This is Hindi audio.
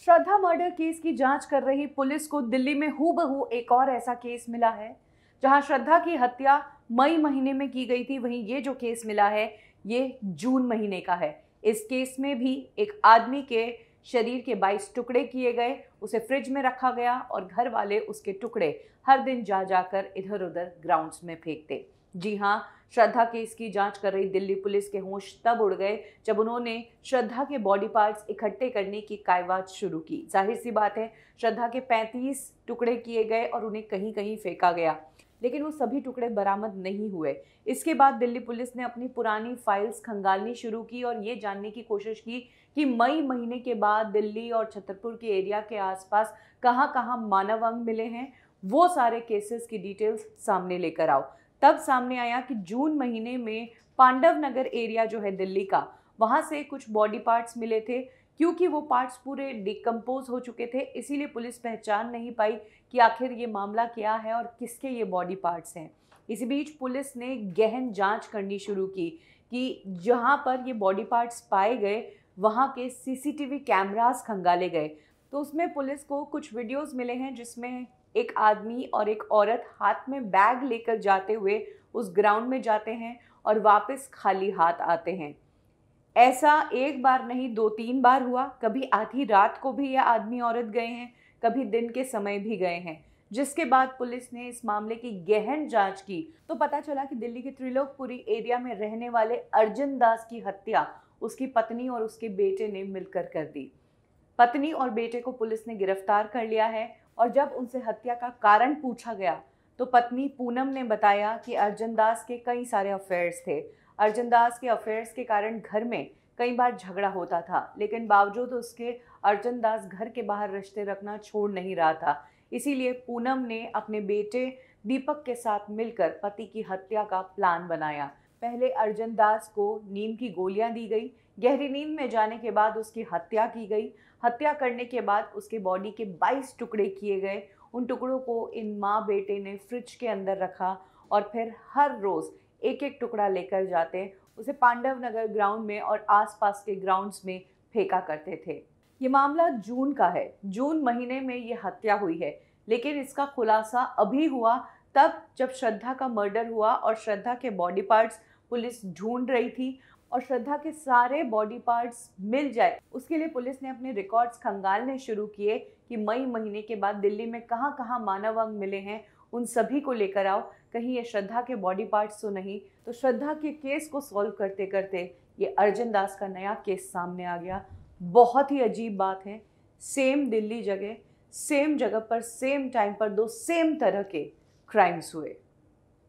श्रद्धा मर्डर केस की जांच कर रही पुलिस को दिल्ली में हूबहू एक और ऐसा केस मिला है जहां श्रद्धा की हत्या मई महीने में की गई थी। वहीं ये जो केस मिला है ये जून महीने का है। इस केस में भी एक आदमी के शरीर के 22 टुकड़े किए गए, उसे फ्रिज में रखा गया और घर वाले उसके टुकड़े हर दिन जा जाकर इधर उधर ग्राउंड्स में फेंकते। जी हाँ, श्रद्धा केस की जांच कर रही दिल्ली पुलिस के होश तब उड़ गए जब उन्होंने श्रद्धा के बॉडी पार्ट्स इकट्ठे करने की कायवाच शुरू की। जाहिर सी बात है, श्रद्धा के 35 टुकड़े किए गए और उन्हें कहीं कहीं फेंका गया, लेकिन वो सभी टुकड़े बरामद नहीं हुए। इसके बाद दिल्ली पुलिस ने अपनी पुरानी फाइल्स खंगालनी शुरू की और ये जानने की कोशिश की कि मई महीने के बाद दिल्ली और छतरपुर के एरिया के आसपास कहाँ कहाँ मानव अंग मिले हैं। वो सारे केसेस की डिटेल्स सामने लेकर आओ। तब सामने आया कि जून महीने में पांडव नगर एरिया जो है दिल्ली का, वहाँ से कुछ बॉडी पार्ट्स मिले थे। क्योंकि वो पार्ट्स पूरे डिकम्पोज हो चुके थे, इसीलिए पुलिस पहचान नहीं पाई कि आखिर ये मामला क्या है और किसके ये बॉडी पार्ट्स हैं। इसी बीच पुलिस ने गहन जांच करनी शुरू की कि जहाँ पर ये बॉडी पार्ट्स पाए गए वहाँ के सीसीटीवी कैमरास खंगाले गए। तो उसमें पुलिस को कुछ वीडियोस मिले हैं जिसमें एक आदमी और एक औरत हाथ में बैग लेकर जाते हुए उस ग्राउंड में जाते हैं और वापस खाली हाथ आते हैं। ऐसा एक बार नहीं 2-3 बार हुआ। कभी आधी रात को भी ये आदमी औरत गए हैं, कभी दिन के समय भी गए हैं। जिसके बाद पुलिस ने इस मामले की गहन जांच की तो पता चला कि दिल्ली के त्रिलोकपुरी एरिया में रहने वाले अर्जुन दास की हत्या उसकी पत्नी और उसके बेटे ने मिलकर कर दी। पत्नी और बेटे को पुलिस ने गिरफ्तार कर लिया है और जब उनसे हत्या का कारण पूछा गया तो पत्नी पूनम ने बताया कि अर्जुन दास के कई सारे अफेयर्स थे। अर्जुन दास के अफेयर्स के कारण घर में कई बार झगड़ा होता था, लेकिन बावजूद उसके अर्जुन दास घर के बाहर रिश्ते रखना छोड़ नहीं रहा था। इसीलिए पूनम ने अपने बेटे दीपक के साथ मिलकर पति की हत्या का प्लान बनाया। पहले अर्जुन दास को नींद की गोलियां दी गई, गहरी नींद में जाने के बाद उसकी हत्या की गई। हत्या करने के बाद उसके बॉडी के 22 टुकड़े किए गए। उन टुकड़ों को इन माँ बेटे ने फ्रिज के अंदर रखा और फिर हर रोज़ एक एक टुकड़ा लेकर जाते उसे पांडव नगर ग्राउंड में और आसपास के ग्राउंड्स में फेंका करते थे। ये मामला जून का है। जून महीने में ये हत्या हुई है, लेकिन इसका खुलासा अभी हुआ तब जब श्रद्धा का मर्डर हुआ और श्रद्धा के बॉडी पार्ट्स पुलिस ढूंढ रही थी और श्रद्धा के सारे बॉडी पार्ट्स मिल जाए उसके लिए पुलिस ने अपने रिकॉर्ड्स खंगालने शुरू किए कि मई महीने के बाद दिल्ली में कहाँ कहाँ मानव अंग मिले हैं, उन सभी को लेकर आओ। कहीं ये श्रद्धा के बॉडी पार्ट्स तो नहीं। तो श्रद्धा के केस को सॉल्व करते करते ये अर्जुन दास का नया केस सामने आ गया। बहुत ही अजीब बात है, सेम दिल्ली जगह, सेम जगह पर, सेम टाइम पर दो सेम तरह के क्राइम्स हुए।